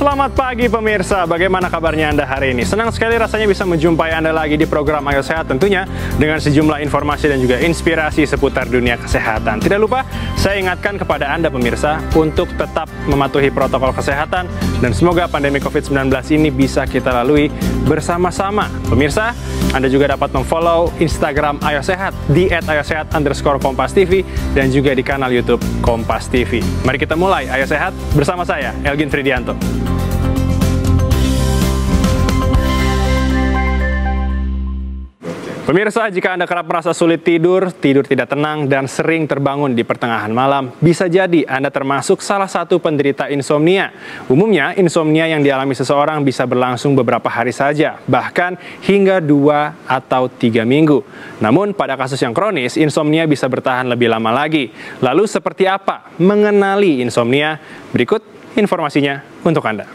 Selamat pagi pemirsa, bagaimana kabarnya Anda hari ini? Senang sekali rasanya bisa menjumpai Anda lagi di program Ayo Sehat tentunya dengan sejumlah informasi dan juga inspirasi seputar dunia kesehatan. Tidak lupa, saya ingatkan kepada Anda pemirsa untuk tetap mematuhi protokol kesehatan dan semoga pandemi COVID-19 ini bisa kita lalui bersama-sama. Pemirsa, Anda juga dapat memfollow Instagram Ayo Sehat di @ayosehat_kompas.tv dan juga di kanal YouTube Kompas TV. Mari kita mulai Ayo Sehat bersama saya, Elgin Fridianto. Pemirsa, jika Anda kerap merasa sulit tidur tidak tenang, dan sering terbangun di pertengahan malam, bisa jadi Anda termasuk salah satu penderita insomnia. Umumnya, insomnia yang dialami seseorang bisa berlangsung beberapa hari saja, bahkan hingga 2 atau 3 minggu. Namun, pada kasus yang kronis, insomnia bisa bertahan lebih lama lagi. Lalu, seperti apa mengenali insomnia? Berikut informasinya untuk Anda.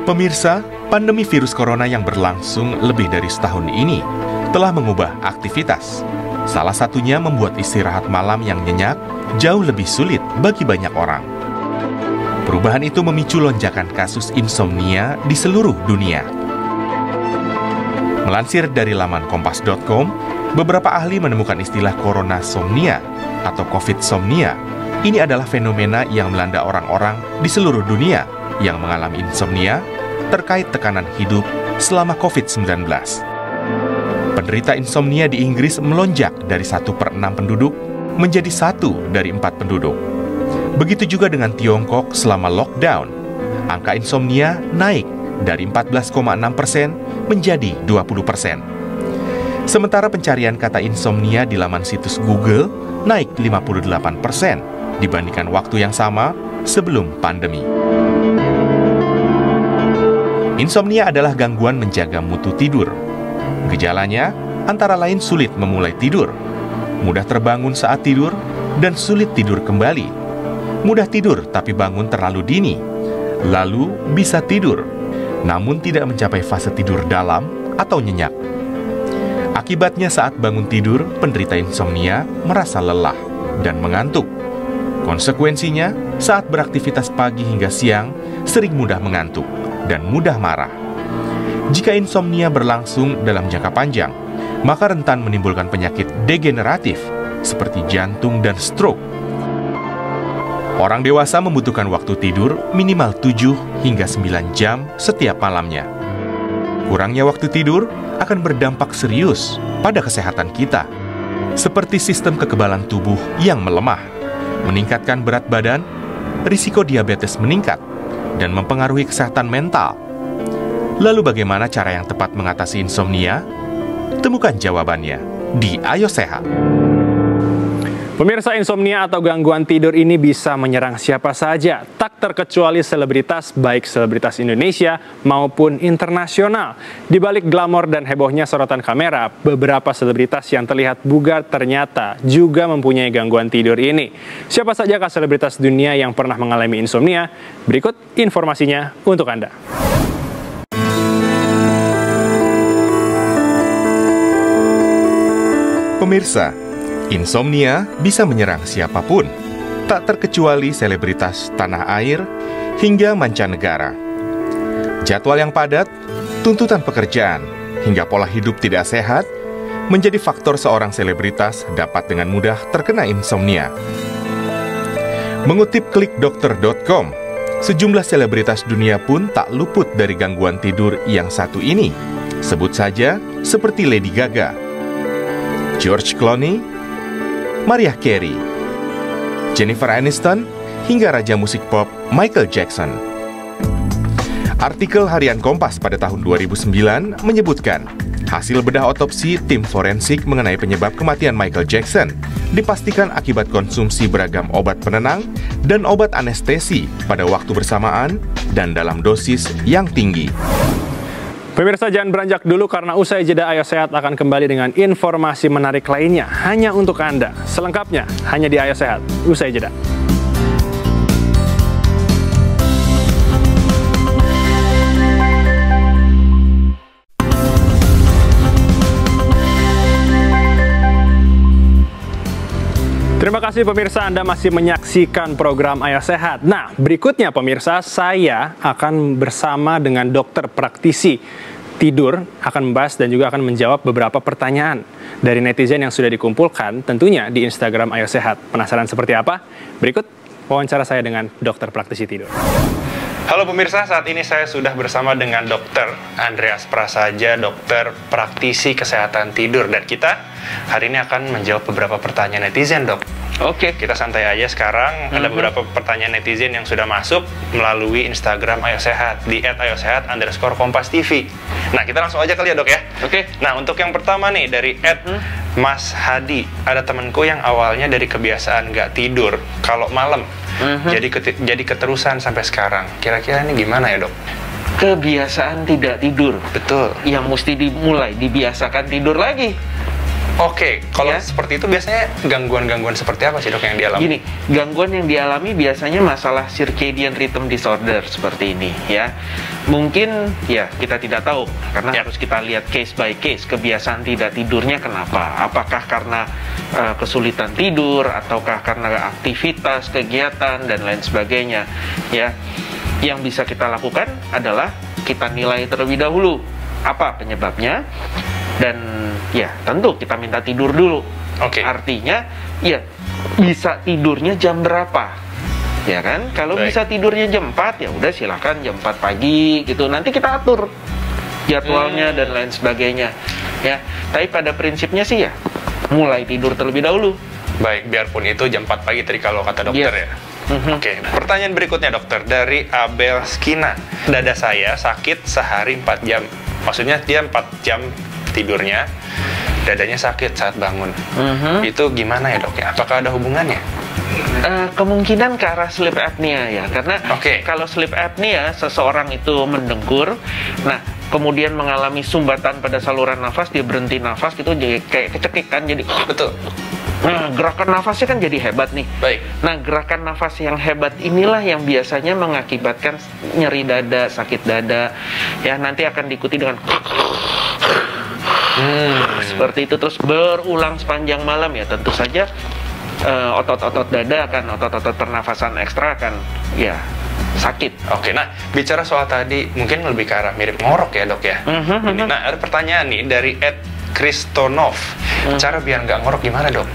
Pemirsa, pandemi virus corona yang berlangsung lebih dari setahun ini telah mengubah aktivitas. Salah satunya membuat istirahat malam yang nyenyak jauh lebih sulit bagi banyak orang. Perubahan itu memicu lonjakan kasus insomnia di seluruh dunia. Melansir dari laman kompas.com, beberapa ahli menemukan istilah coronasomnia atau COVID-somnia. Ini adalah fenomena yang melanda orang-orang di seluruh dunia yang mengalami insomnia terkait tekanan hidup selama COVID-19. Penderita insomnia di Inggris melonjak dari 1/6 penduduk menjadi 1 dari 4 penduduk. Begitu juga dengan Tiongkok selama lockdown. Angka insomnia naik dari 14,6% menjadi 20%. Sementara pencarian kata insomnia di laman situs Google naik 58% dibandingkan waktu yang sama sebelum pandemi. Insomnia adalah gangguan menjaga mutu tidur. Gejalanya antara lain sulit memulai tidur, mudah terbangun saat tidur, dan sulit tidur kembali. Mudah tidur tapi bangun terlalu dini, lalu bisa tidur, namun tidak mencapai fase tidur dalam atau nyenyak. Akibatnya saat bangun tidur, penderita insomnia merasa lelah dan mengantuk. Konsekuensinya, saat beraktivitas pagi hingga siang, sering mudah mengantuk dan mudah marah. Jika insomnia berlangsung dalam jangka panjang, maka rentan menimbulkan penyakit degeneratif seperti jantung dan stroke. Orang dewasa membutuhkan waktu tidur minimal 7 hingga 9 jam setiap malamnya. Kurangnya waktu tidur akan berdampak serius pada kesehatan kita, seperti sistem kekebalan tubuh yang melemah, meningkatkan berat badan, risiko diabetes meningkat, dan mempengaruhi kesehatan mental. Lalu bagaimana cara yang tepat mengatasi insomnia? Temukan jawabannya di Ayo Sehat. Pemirsa, insomnia atau gangguan tidur ini bisa menyerang siapa saja, tak terkecuali selebritas, baik selebritas Indonesia maupun internasional. Di balik glamor dan hebohnya sorotan kamera, beberapa selebritas yang terlihat bugar ternyata juga mempunyai gangguan tidur ini. Siapa sajakah selebritas dunia yang pernah mengalami insomnia? Berikut informasinya untuk Anda. Pemirsa, insomnia bisa menyerang siapapun, tak terkecuali selebritas tanah air hingga mancanegara. Jadwal yang padat, tuntutan pekerjaan, hingga pola hidup tidak sehat menjadi faktor seorang selebritas dapat dengan mudah terkena insomnia. Mengutip klikdokter.com, sejumlah selebritas dunia pun tak luput dari gangguan tidur yang satu ini. Sebut saja seperti Lady Gaga, George Clooney, Mariah Carey, Jennifer Aniston, hingga raja musik pop Michael Jackson. Artikel harian Kompas pada tahun 2009 menyebutkan, hasil bedah otopsi tim forensik mengenai penyebab kematian Michael Jackson dipastikan akibat konsumsi beragam obat penenang dan obat anestesi pada waktu bersamaan dan dalam dosis yang tinggi. Pemirsa, jangan beranjak dulu karena usai jeda Ayo Sehat akan kembali dengan informasi menarik lainnya hanya untuk Anda. Selengkapnya hanya di Ayo Sehat, usai jeda. Terima kasih pemirsa, Anda masih menyaksikan program Ayo Sehat. Nah, berikutnya pemirsa, saya akan bersama dengan dokter praktisi tidur, akan membahas dan juga akan menjawab beberapa pertanyaan dari netizen yang sudah dikumpulkan tentunya di Instagram Ayo Sehat. Penasaran seperti apa? Berikut wawancara saya dengan dokter praktisi tidur. Halo pemirsa, saat ini saya sudah bersama dengan Dr. Andreas Prasaja, dokter praktisi kesehatan tidur. Dan kita hari ini akan menjawab beberapa pertanyaan netizen, dok. Oke, kita santai aja sekarang. Ada beberapa pertanyaan netizen yang sudah masuk melalui Instagram Ayo Sehat di @ayosehat_kompas_tv. Nah, kita langsung aja kali ya, dok ya. Oke. Nah, untuk yang pertama nih dari @Mas Hadi. Ada temanku yang awalnya dari kebiasaan nggak tidur kalau malam. Jadi keterusan sampai sekarang. Kira-kira ini gimana ya, dok? Kebiasaan tidak tidur. Betul. Yang mesti dibiasakan tidur lagi. Oke, kalau seperti itu biasanya gangguan-gangguan seperti apa sih, dok, yang dialami? Gini, gangguan yang dialami biasanya masalah circadian rhythm disorder seperti ini ya. Mungkin ya kita tidak tahu karena harus kita lihat case by case. Kebiasaan tidak tidurnya kenapa? Apakah karena kesulitan tidur ataukah karena aktivitas, kegiatan dan lain sebagainya ya. Yang bisa kita lakukan adalah kita nilai terlebih dahulu apa penyebabnya. Dan ya tentu kita minta tidur dulu. Artinya ya bisa tidurnya jam berapa, ya kan? Kalau bisa tidurnya jam 4 ya udah silakan jam 4 pagi gitu. Nanti kita atur jadwalnya dan lain sebagainya. Ya, tapi pada prinsipnya sih ya mulai tidur terlebih dahulu. Baik, biarpun itu jam 4 pagi tadi kalau kata dokter ya. Oke, pertanyaan berikutnya dokter dari Abel Skina. Dada saya sakit sehari 4 jam. Maksudnya dia 4 jam tidurnya, dadanya sakit saat bangun. Itu gimana ya, dok ya? Apakah ada hubungannya? Kemungkinan ke arah sleep apnea ya, karena kalau sleep apnea seseorang itu mendengkur, nah kemudian mengalami sumbatan pada saluran nafas, dia berhenti nafas gitu, jadi kayak kecekik kan, jadi betul. Nah, gerakan nafasnya kan jadi hebat nih. Baik. Nah, gerakan nafas yang hebat inilah yang biasanya mengakibatkan nyeri dada, sakit dada. Ya, nanti akan diikuti dengan seperti itu terus berulang sepanjang malam ya. Tentu saja otot-otot dada akan, otot-otot pernafasan ekstra akan ya sakit. Oke, nah bicara soal tadi mungkin lebih ke arah mirip ngorok ya, dok ya. Nah, ada pertanyaan nih dari Kristonov. Cara biar nggak ngorok gimana, dok?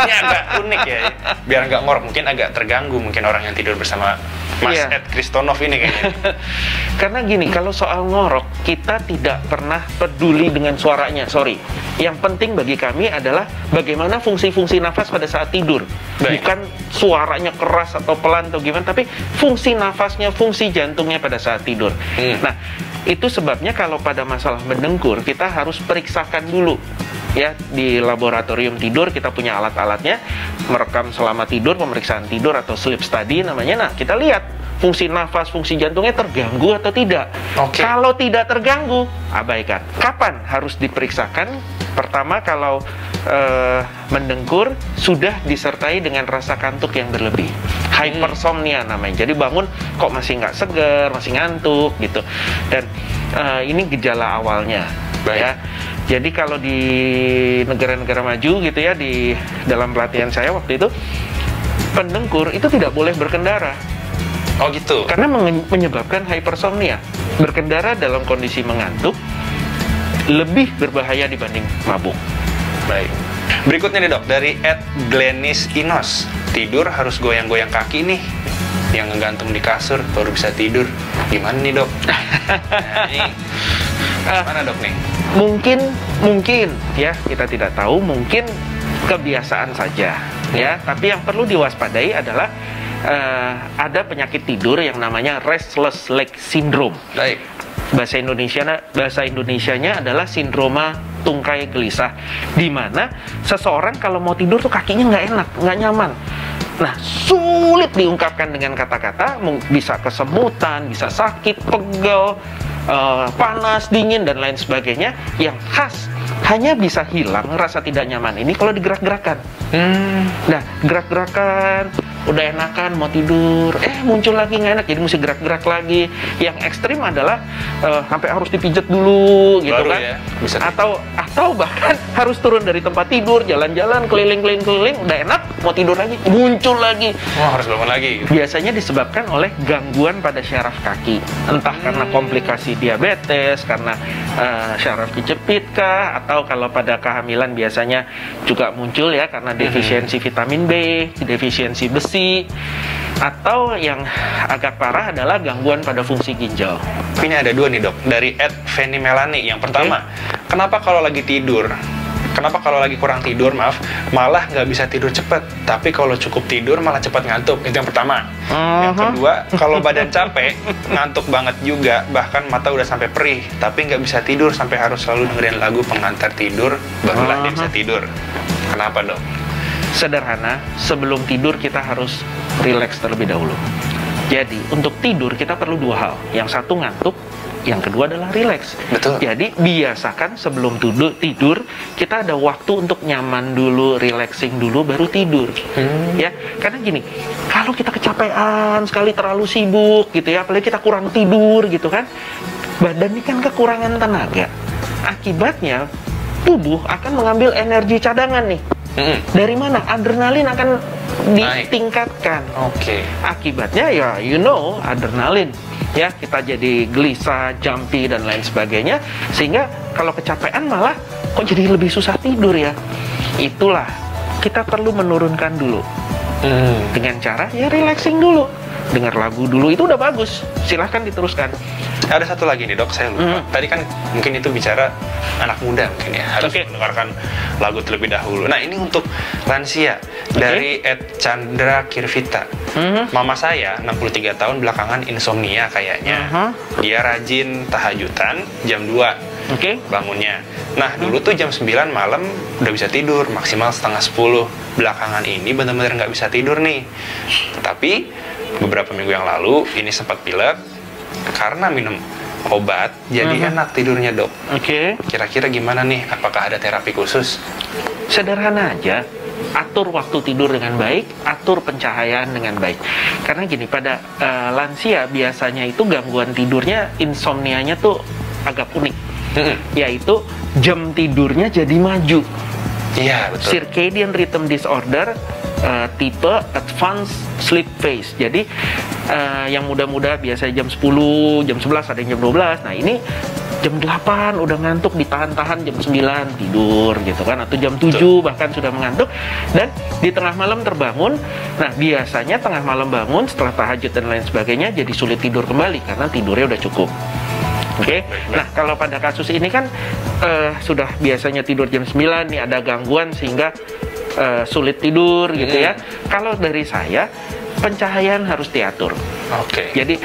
Ini agak unik ya. Biar nggak ngorok, mungkin agak terganggu mungkin orang yang tidur bersama Mas Kristonov ini kayaknya. Karena gini, kalau soal ngorok, kita tidak pernah peduli dengan suaranya, sorry. Yang penting bagi kami adalah bagaimana fungsi-fungsi nafas pada saat tidur. Bukan suaranya keras atau pelan atau gimana, tapi fungsi nafasnya, fungsi jantungnya pada saat tidur. Nah, itu sebabnya kalau pada masalah mendengkur, kita harus periksakan dulu. Ya, di laboratorium tidur kita punya alat-alatnya, merekam selama tidur, pemeriksaan tidur atau sleep study namanya. Nah, kita lihat fungsi nafas, fungsi jantungnya terganggu atau tidak. Kalau tidak terganggu, abaikan. Kapan harus diperiksakan? Pertama, kalau mendengkur sudah disertai dengan rasa kantuk yang berlebih, hypersomnia namanya. Jadi bangun kok masih nggak segar, masih ngantuk gitu. Dan ini gejala awalnya. Ya. Jadi kalau di negara-negara maju gitu ya, di dalam pelatihan saya waktu itu, pendengkur itu tidak boleh berkendara. Oh gitu. Karena menyebabkan hypersomnia. Berkendara dalam kondisi mengantuk lebih berbahaya dibanding mabuk. Baik. Berikutnya nih, dok, dari @Glenis Inos. Tidur harus goyang-goyang kaki nih, yang ngegantung di kasur baru bisa tidur. Gimana nih, dok? Nah, ini mana, dok, nih? Mungkin ya, kita tidak tahu, mungkin kebiasaan saja ya. Tapi yang perlu diwaspadai adalah ada penyakit tidur yang namanya restless leg syndrome. Baik. Bahasa Indonesianya adalah sindroma tungkai gelisah, di mana seseorang kalau mau tidur tuh kakinya nggak enak, nggak nyaman. Nah, sulit diungkapkan dengan kata-kata, bisa kesemutan, bisa sakit, pegel, panas, dingin, dan lain sebagainya. Yang khas hanya bisa hilang rasa tidak nyaman ini kalau digerak-gerakan. Nah, gerak-gerakan, udah enakan mau tidur, muncul lagi nggak enak, jadi mesti gerak-gerak lagi. Yang ekstrim adalah sampai harus dipijat dulu gitu. Baru kan ya, bisa atau bahkan harus turun dari tempat tidur, jalan-jalan keliling-keliling, udah enak mau tidur lagi, muncul lagi. Harus bangun lagi gitu. Biasanya disebabkan oleh gangguan pada syaraf kaki, entah karena komplikasi diabetes, karena syaraf kejepit kah, atau kalau pada kehamilan biasanya juga muncul ya karena defisiensi vitamin B, defisiensi besi, atau yang agak parah adalah gangguan pada fungsi ginjal. Ini ada dua nih dok, dari Fanny Melani. Yang pertama, kenapa kalau lagi kurang tidur, malah nggak bisa tidur cepat, tapi kalau cukup tidur malah cepat ngantuk? Itu yang pertama. Yang kedua, kalau badan capek, ngantuk banget juga, bahkan mata udah sampai perih, tapi nggak bisa tidur sampai harus selalu dengerin lagu pengantar tidur, barulah dia bisa tidur. Kenapa dok? Sederhana, sebelum tidur kita harus rileks terlebih dahulu. Jadi untuk tidur kita perlu dua hal. Yang satu ngantuk, yang kedua adalah rileks. Betul. Jadi biasakan sebelum tidur kita ada waktu untuk nyaman dulu, relaxing dulu, baru tidur. Ya, karena gini, kalau kita kecapean sekali, terlalu sibuk gitu ya, apalagi kita kurang tidur gitu kan, badan ini kan kekurangan tenaga. Akibatnya tubuh akan mengambil energi cadangan nih. Dari mana? Adrenalin akan ditingkatkan. Akibatnya ya adrenalin. Ya, kita jadi gelisah, jumpy dan lain sebagainya, sehingga kalau kecapean malah kok jadi lebih susah tidur ya. Itulah kita perlu menurunkan dulu. Dengan cara ya relaxing dulu. Dengar lagu dulu itu udah bagus. Silahkan diteruskan. Ada satu lagi nih dok, saya lupa. Tadi kan mungkin itu bicara anak muda mungkin ya, harus mendengarkan lagu terlebih dahulu. Nah ini untuk lansia, dari Chandra Kirvita. Mama saya 63 tahun belakangan insomnia kayaknya. Dia rajin tahajudan jam 2 bangunnya. Nah dulu tuh jam 9 malam udah bisa tidur, maksimal setengah 10. Belakangan ini benar-benar nggak bisa tidur nih. Tapi beberapa minggu yang lalu ini sempat pilek, karena minum obat jadi enak tidurnya dok. Kira-kira gimana nih, apakah ada terapi khusus? Sederhana aja, atur waktu tidur dengan baik, atur pencahayaan dengan baik. Karena gini, pada lansia biasanya itu gangguan tidurnya, insomnianya tuh agak unik. Yaitu jam tidurnya jadi maju. Iya, betul. Circadian rhythm disorder tipe advanced sleep phase. Jadi yang muda-muda biasanya jam 10, jam 11, ada yang jam 12. Nah ini jam 8 udah ngantuk, ditahan-tahan jam 9 tidur gitu kan, atau jam 7 bahkan sudah mengantuk, dan di tengah malam terbangun. Nah biasanya tengah malam bangun setelah tahajud dan lain sebagainya jadi sulit tidur kembali karena tidurnya udah cukup. Nah kalau pada kasus ini kan sudah biasanya tidur jam 9, nih ada gangguan sehingga sulit tidur gitu ya. Kalau dari saya, pencahayaan harus diatur. Jadi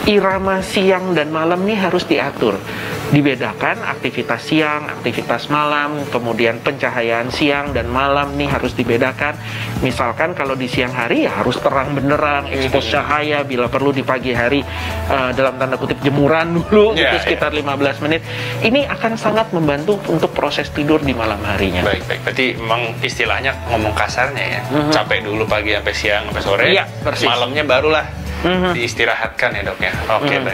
irama siang dan malam nih harus diatur. Dibedakan aktivitas siang, aktivitas malam, kemudian pencahayaan siang dan malam nih harus dibedakan. Misalkan kalau di siang hari ya harus terang benderang, ekspos cahaya, bila perlu di pagi hari dalam tanda kutip jemuran dulu gitu sekitar 15 menit. Ini akan sangat membantu untuk proses tidur di malam harinya. Baik. Berarti memang istilahnya ngomong kasarnya ya, capek dulu pagi sampai siang sampai sore, malamnya barulah diistirahatkan ya dok ya.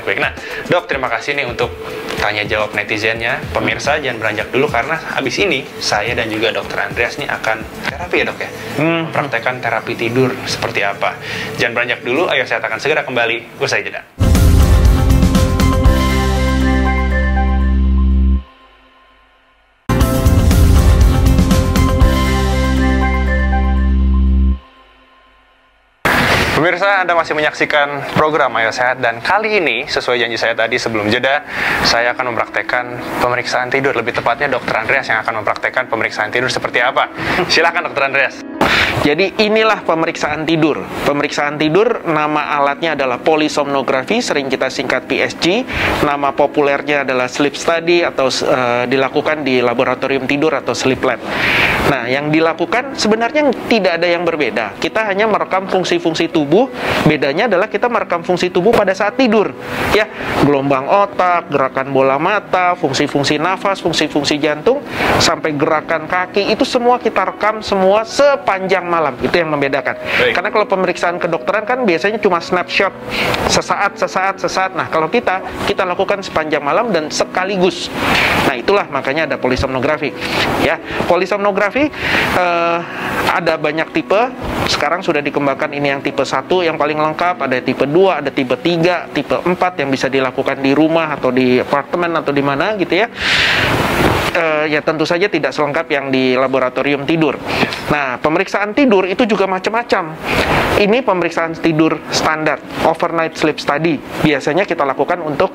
Baik. Nah dok, terima kasih nih untuk tanya jawab netizennya. Pemirsa jangan beranjak dulu, karena habis ini saya dan juga dokter Andreas nih akan terapi ya dok ya, mempraktekkan terapi tidur seperti apa. Jangan beranjak dulu, ayo saya akan segera kembali usai jeda. Pemirsa, Anda masih menyaksikan program Ayo Sehat, dan kali ini sesuai janji saya tadi sebelum jeda, saya akan mempraktekkan pemeriksaan tidur. Lebih tepatnya dokter Andreas yang akan mempraktekkan pemeriksaan tidur seperti apa. Silakan dokter Andreas. Jadi inilah pemeriksaan tidur. Pemeriksaan tidur, nama alatnya adalah polisomnografi, sering kita singkat PSG. Nama populernya adalah sleep study, atau dilakukan di laboratorium tidur atau sleep lab. Nah, yang dilakukan sebenarnya tidak ada yang berbeda. Kita hanya merekam fungsi-fungsi tubuh. Bedanya adalah kita merekam fungsi tubuh pada saat tidur. Ya, gelombang otak, gerakan bola mata, fungsi-fungsi nafas, fungsi-fungsi jantung, sampai gerakan kaki, itu semua kita rekam semua sepanjang malam malam. Itu yang membedakan. Karena kalau pemeriksaan kedokteran kan biasanya cuma snapshot, sesaat. Nah, kalau kita lakukan sepanjang malam dan sekaligus. Nah, itulah makanya ada polisomnografi. Ya, polisomnografi ada banyak tipe. Sekarang sudah dikembangkan ini yang tipe 1 yang paling lengkap, ada tipe 2, ada tipe 3, tipe 4 yang bisa dilakukan di rumah atau di apartemen atau di mana gitu ya. Ya tentu saja tidak selengkap yang di laboratorium tidur. Nah, pemeriksaan tidur itu juga macam-macam. Ini pemeriksaan tidur standar, overnight sleep study. Biasanya kita lakukan untuk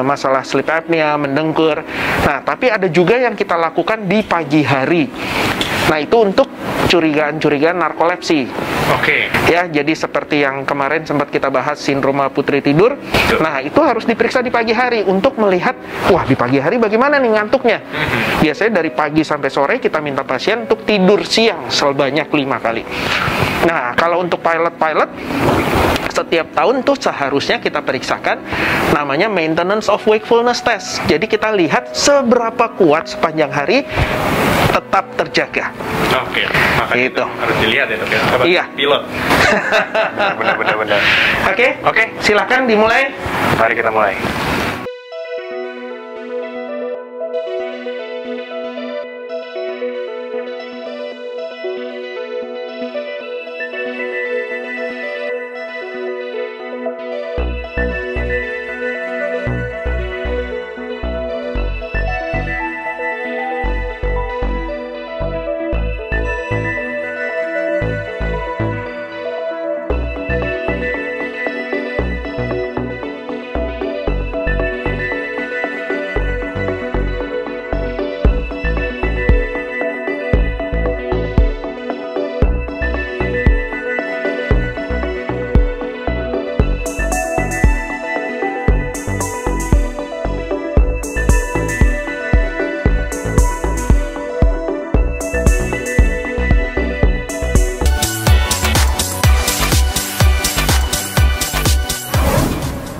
masalah sleep apnea, mendengkur. Nah, tapi ada juga yang kita lakukan di pagi hari. Nah, itu untuk curigaan narkolepsi. Oke. Ya, jadi seperti yang kemarin sempat kita bahas sindroma putri tidur. Nah, itu harus diperiksa di pagi hari untuk melihat, wah di pagi hari bagaimana nih ngantuknya. Biasanya dari pagi sampai sore kita minta pasien untuk tidur siang sebanyak 5 kali. Nah, kalau untuk pilot setiap tahun tuh seharusnya kita periksakan namanya maintenance of wakefulness test. Jadi kita lihat seberapa kuat sepanjang hari tetap terjaga. Oke, makanya itu harus dilihat ya, Dok ya. Iya. Pilot. Benar. Oke, silakan dimulai. Mari kita mulai.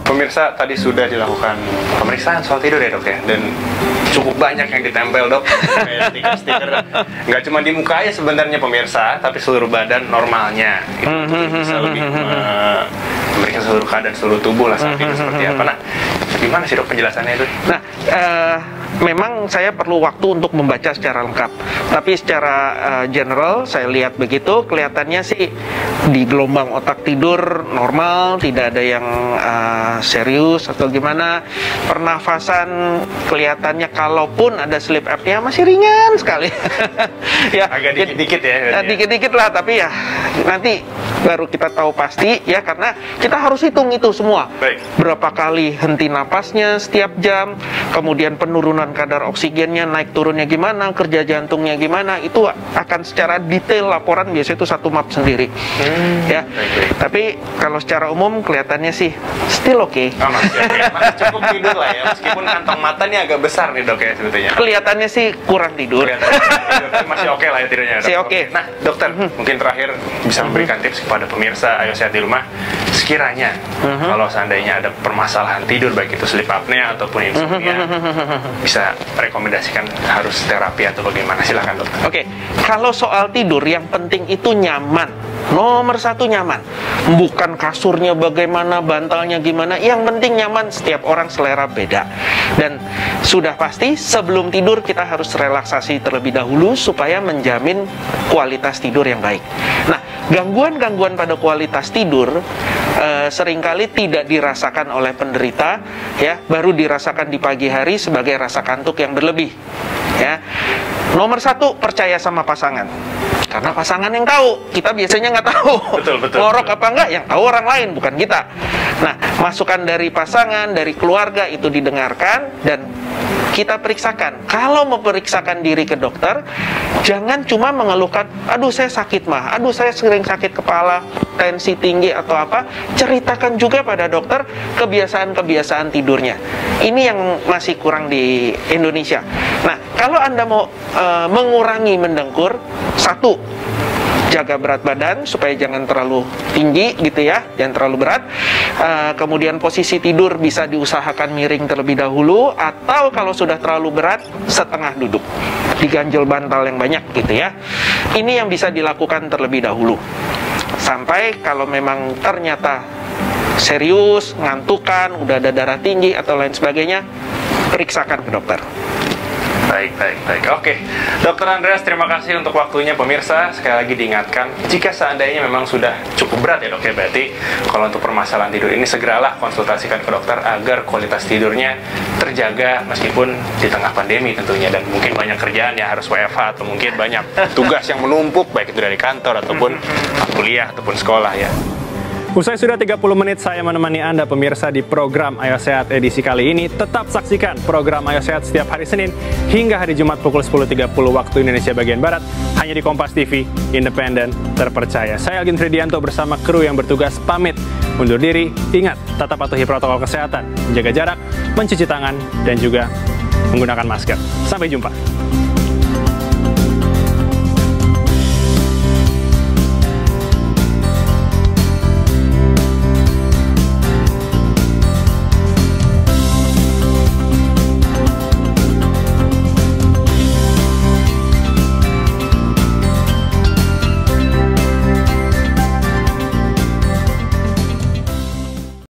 Pemirsa, tadi sudah dilakukan pemeriksaan soal tidur ya, Dok ya, dan cukup banyak yang ditempel, Dok. Kayak stiker-stiker, nggak cuma di muka ya sebenarnya pemirsa, tapi seluruh badan normalnya gitu. Bisa lebih memberikan seluruh keadaan seluruh tubuh lah saat itu seperti apa. Nah, gimana sih, Dok, penjelasannya itu? Nah, memang saya perlu waktu untuk membaca secara lengkap. Tapi secara general saya lihat begitu, kelihatannya sih di gelombang otak tidur normal, tidak ada yang serius atau gimana. Pernafasan kelihatannya kalaupun ada sleep apnea masih ringan sekali. Ya, agak dikit-dikit ya. Dikit-dikit lah, tapi ya nanti baru kita tahu pasti ya, karena kita harus hitung itu semua. Baik. Berapa kali henti napasnya setiap jam, kemudian penurunan kadar oksigennya naik turunnya gimana, kerja jantungnya gimana, itu akan secara detail laporan, biasanya itu satu map sendiri. Ya. Baik. Tapi kalau secara umum kelihatannya sih still oke. Masih cukup tidur lah ya, meskipun kantong matanya agak besar nih, Dok ya sebetulnya. Kelihatannya sih kurang tidur. Masih oke lah ya tidurnya, Dok. Masih oke. Nah, Dokter, mungkin terakhir bisa memberikan tips kepada pemirsa Ayo Sehat di Rumah, sekiranya kalau seandainya ada permasalahan tidur, baik itu sleep apnea ataupun insomnia, bisa rekomendasikan harus terapi atau bagaimana? Silakan, Dokter. Oke, kalau soal tidur yang penting itu nyaman. Nomor 1 nyaman. Bukan kasurnya bagaimana, bantalnya gimana, yang penting nyaman. Setiap orang selera beda. Dan sudah pasti sebelum tidur kita harus relaksasi terlebih dahulu supaya menjamin kualitas tidur yang baik. Nah, gangguan-gangguan pada kualitas tidur seringkali tidak dirasakan oleh penderita, ya, baru dirasakan di pagi hari sebagai rasa kantuk yang berlebih. Ya, nomor 1 percaya sama pasangan, karena pasangan yang tahu, kita biasanya nggak tahu. Betul. Ngorok apa enggak, yang tahu orang lain, bukan kita. Nah, masukan dari pasangan, dari keluarga itu didengarkan dan kita periksakan. Kalau memeriksakan diri ke dokter, jangan cuma mengeluhkan, aduh saya sakit mah, aduh saya sering sakit kepala, tensi tinggi atau apa. Ceritakan juga pada dokter kebiasaan-kebiasaan tidurnya. Ini yang masih kurang di Indonesia. Nah, kalau Anda mau mengurangi mendengkur, 1, jaga berat badan supaya jangan terlalu tinggi gitu ya, jangan terlalu berat. Kemudian posisi tidur bisa diusahakan miring terlebih dahulu, atau kalau sudah terlalu berat setengah duduk, diganjel bantal yang banyak gitu ya. Ini yang bisa dilakukan terlebih dahulu. Sampai kalau memang ternyata serius, ngantukan, udah ada darah tinggi atau lain sebagainya, periksakan ke dokter. Baik. Oke, Dokter Andreas, terima kasih untuk waktunya. Pemirsa, sekali lagi diingatkan, jika seandainya memang sudah cukup berat ya dok ya, berarti kalau untuk permasalahan tidur ini segeralah konsultasikan ke dokter agar kualitas tidurnya terjaga meskipun di tengah pandemi tentunya, dan mungkin banyak kerjaan ya, harus WFH atau mungkin banyak tugas yang menumpuk baik itu dari kantor ataupun kuliah ataupun sekolah ya. Usai sudah 30 menit saya menemani Anda pemirsa di program Ayo Sehat edisi kali ini. Tetap saksikan program Ayo Sehat setiap hari Senin hingga hari Jumat pukul 10.30 waktu Indonesia bagian Barat, hanya di Kompas TV, independen, terpercaya. Saya Algin Fridianto bersama kru yang bertugas pamit undur diri. Ingat, tetap patuhi protokol kesehatan, menjaga jarak, mencuci tangan, dan juga menggunakan masker. Sampai jumpa.